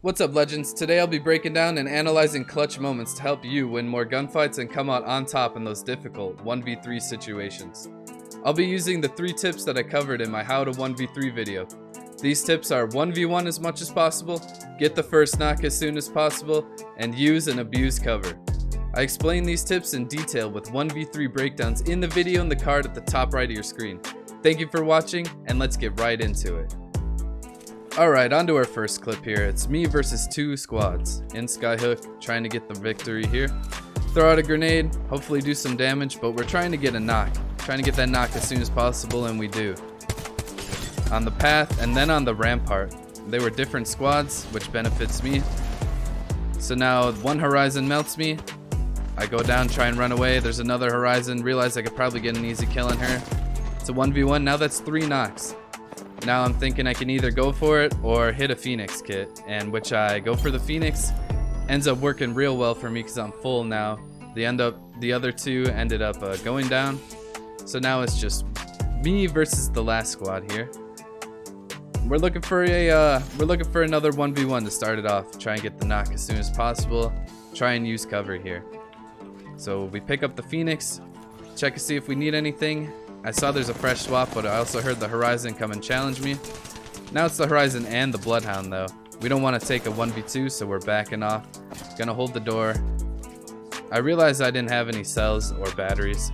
What's up, legends? Today I'll be breaking down and analyzing clutch moments to help you win more gunfights and come out on top in those difficult 1v3 situations. I'll be using the 3 tips that I covered in my How to 1v3 video. These tips are 1v1 as much as possible, get the first knock as soon as possible, and use and abuse cover. I explain these tips in detail with 1v3 breakdowns in the video in the card at the top right of your screen. Thank you for watching, and let's get right into it. Alright, on to our first clip here. It's me versus 2 squads in Skyhook, trying to get the victory here. Throw out a grenade, hopefully do some damage, but we're trying to get a knock. Trying to get that knock as soon as possible, and we do. On the path, and then on the rampart. They were different squads, which benefits me. So now one horizon melts me. I go down, try and run away. There's another horizon, realize I could probably get an easy kill on her. It's a 1v1, now that's 3 knocks. Now I'm thinking I can either go for it or hit a Phoenix kit, and which I go for the Phoenix. Ends up working real well for me because I'm full now. The other 2 ended up going down. So now it's just me versus the last squad here. We're looking for another 1v1 to start it off. Try and get the knock as soon as possible. Try and use cover here. So we pick up the Phoenix, check to see if we need anything. I saw there's a fresh swap, but I also heard the Horizon come and challenge me. Now it's the Horizon and the Bloodhound though. We don't want to take a 1v2, so we're backing off. Gonna hold the door. I realized I didn't have any cells or batteries,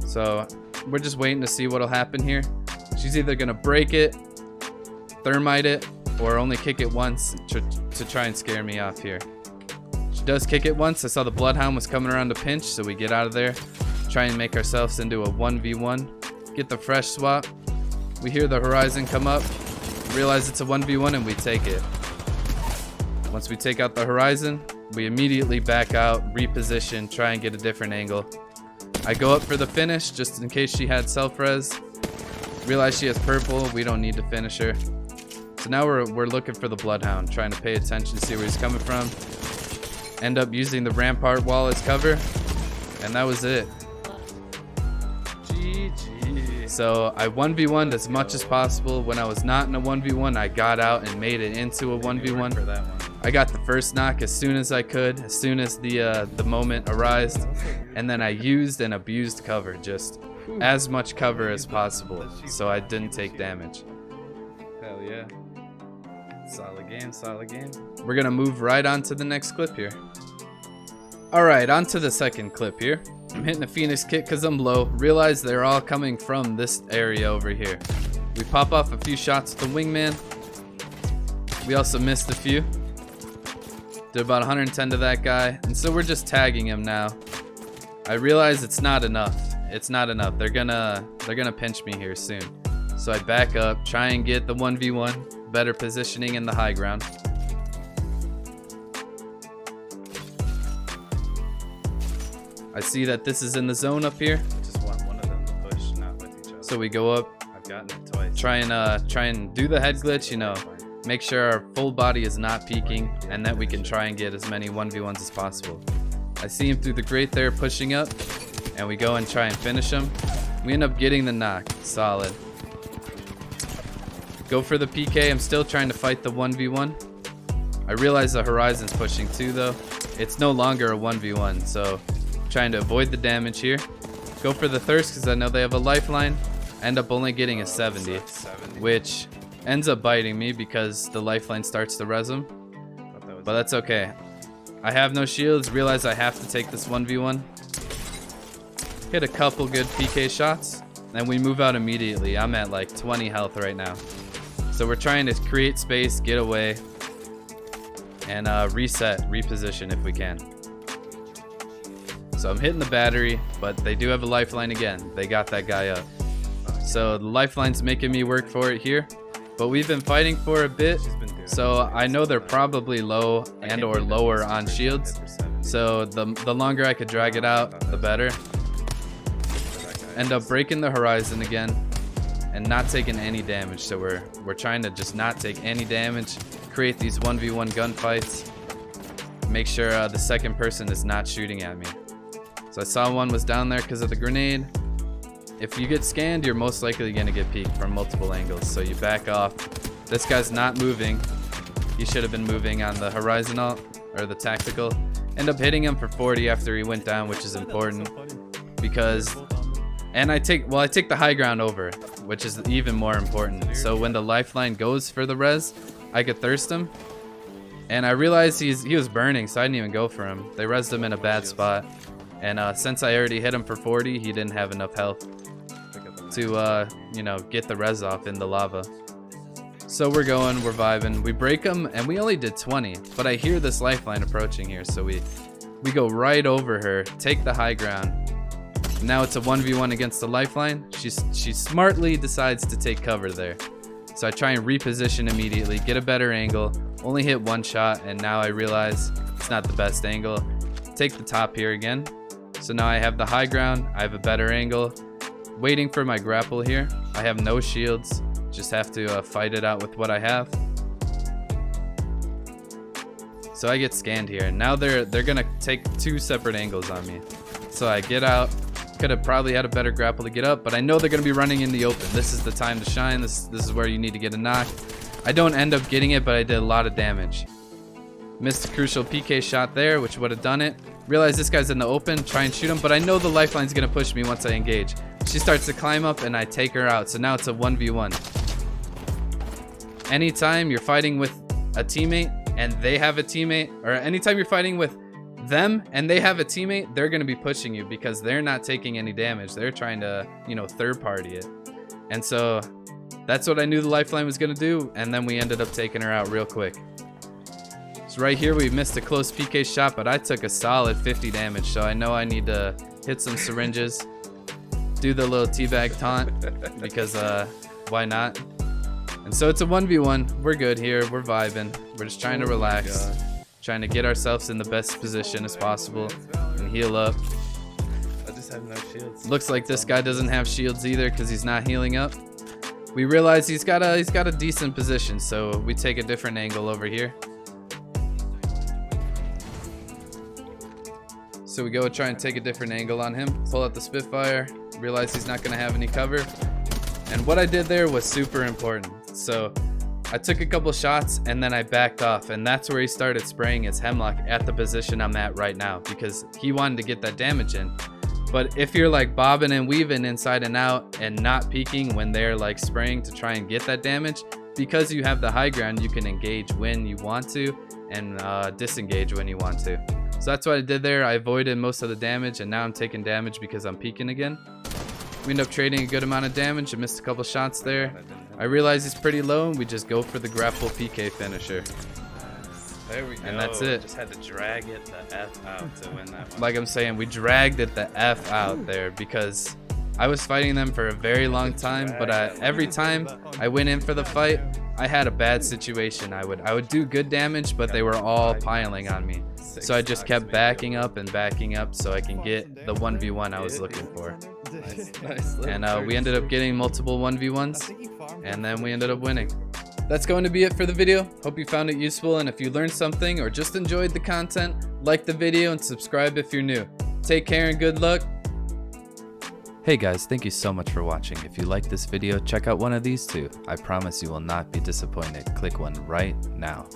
so we're just waiting to see what'll happen here. She's either gonna break it, thermite it, or only kick it once to try and scare me off here. She does kick it once. I saw the Bloodhound was coming around to pinch, so we get out of there. Try and make ourselves into a 1v1. Get the fresh swap. We hear the Horizon come up, realize it's a 1v1, and we take it. Once we take out the Horizon, we immediately back out, reposition, try and get a different angle. I go up for the finish just in case she had self-res. Realize she has purple, we don't need to finish her. So now we're looking for the Bloodhound, trying to pay attention to see where he's coming from. End up using the rampart wall as cover, and that was it. So I 1v1'd as much as possible. When I was not in a 1v1, I got out and made it into a 1v1. I got the first knock as soon as I could, as soon as the moment arisen, and then I used and abused cover, just as much cover as possible, so I didn't take damage. Hell yeah. Solid game, solid game. We're gonna move right on to the next clip here. Alright, on to the second clip here. I'm hitting a Phoenix kit because I'm low. Realize they're all coming from this area over here. We pop off a few shots with the wingman. We also missed a few. Did about 110 to that guy. And so we're just tagging him now. I realize it's not enough. It's not enough. They're gonna pinch me here soon. So I back up, try and get the 1v1. Better positioning in the high ground. I see that this is in the zone up here. I just want one of them to push, not with each other. So we go up. I've gotten it twice. Try and do the head glitch, you know. Make sure our full body is not peeking, and that we can try and get as many 1v1s as possible. I see him through the grate there pushing up, and we go and try and finish him. We end up getting the knock. Solid. Go for the PK. I'm still trying to fight the 1v1. I realize the Horizon's pushing too though. It's no longer a 1v1, so trying to avoid the damage here. Go for the thirst because I know they have a lifeline. End up only getting a 70, which ends up biting me because the lifeline starts to res him. But that's okay. I have no shields. Realize I have to take this 1v1. Hit a couple good PK shots, and we move out immediately. I'm at like 20 health right now. So we're trying to create space, get away, and reposition if we can. So I'm hitting the battery, but they do have a lifeline again. They got that guy up. So the lifeline's making me work for it here. But we've been fighting for a bit, so I know they're probably low and or lower on shields. So the longer I could drag it out, the better. End up breaking the Horizon again and not taking any damage. So we're trying to just not take any damage, create these 1v1 gunfights, make sure the second person is not shooting at me. So I saw one was down there because of the grenade. If you get scanned, you're most likely going to get peeked from multiple angles. So you back off. This guy's not moving. He should have been moving on the horizontal or the tactical. End up hitting him for 40 after he went down, which is important because, and I take the high ground over, which is even more important. So when the lifeline goes for the res, I could thirst him. And I realized he was burning, so I didn't even go for him. They rezzed him in a bad spot. And since I already hit him for 40, he didn't have enough health to, you know, get the res off in the lava. So we're vibing. We break him, and we only did 20. But I hear this lifeline approaching here, so we go right over her, take the high ground. Now it's a 1v1 against the lifeline. She smartly decides to take cover there. So I try and reposition immediately, get a better angle, only hit one shot, and now I realize it's not the best angle. Take the top here again. So now I have the high ground, I have a better angle. Waiting for my grapple here. I have no shields, just have to fight it out with what I have. So I get scanned here, and now they're gonna take 2 separate angles on me. So I get out. Could have probably had a better grapple to get up, but I know they're going to be running in the open. This is the time to shine. This is where you need to get a knock. I don't end up getting it, but I did a lot of damage. Missed a crucial PK shot there, which would have done it. Realize this guy's in the open, try and shoot him, but I know the lifeline's going to push me once I engage. She starts to climb up, and I take her out, so now it's a 1v1. Anytime you're fighting with a teammate, and they have a teammate, or anytime you're fighting with them and they have a teammate, they're going to be pushing you because they're not taking any damage. They're trying to, you know, third party it. And so that's what I knew the lifeline was going to do, and then we ended up taking her out real quick. So right here we missed a close PK shot, but I took a solid 50 damage, so I know I need to hit some syringes, do the little teabag taunt because why not? And so it's a 1v1. We're good here, we're vibing, we're just trying to relax. Trying to get ourselves in the best position as possible and heal up. I just have no shields. Looks like this guy doesn't have shields either because he's not healing up. We realize he's got a decent position, so we take a different angle over here. So we go try and take a different angle on him. Pull out the Spitfire. Realize he's not going to have any cover. And what I did there was super important. So I took a couple shots and then I backed off, and that's where he started spraying his Hemlock at the position I'm at right now because he wanted to get that damage in. But if you're like bobbing and weaving inside and out and not peeking when they're like spraying to try and get that damage, because you have the high ground, you can engage when you want to and disengage when you want to. So that's what I did there. I avoided most of the damage, and now I'm taking damage because I'm peeking again. We end up trading a good amount of damage. I missed a couple shots there. I realize he's pretty low, and we just go for the grapple PK finisher. There we go. And that's it. Just had to drag it the F out to win that one. Like I'm saying, we dragged it the F out there because I was fighting them for a very long time, but every time I went in for the fight, I had a bad situation. I would do good damage, but they were all piling on me. So I just kept backing up so I can get the 1v1 I was looking for. Nice. And we ended up getting multiple 1v1s, and then we ended up winning. That's going to be it for the video. Hope you found it useful, and if you learned something or just enjoyed the content, like the video and subscribe if you're new. Take care and good luck. Hey guys, thank you so much for watching. If you like this video, check out one of these two. I promise you will not be disappointed. Click one right now.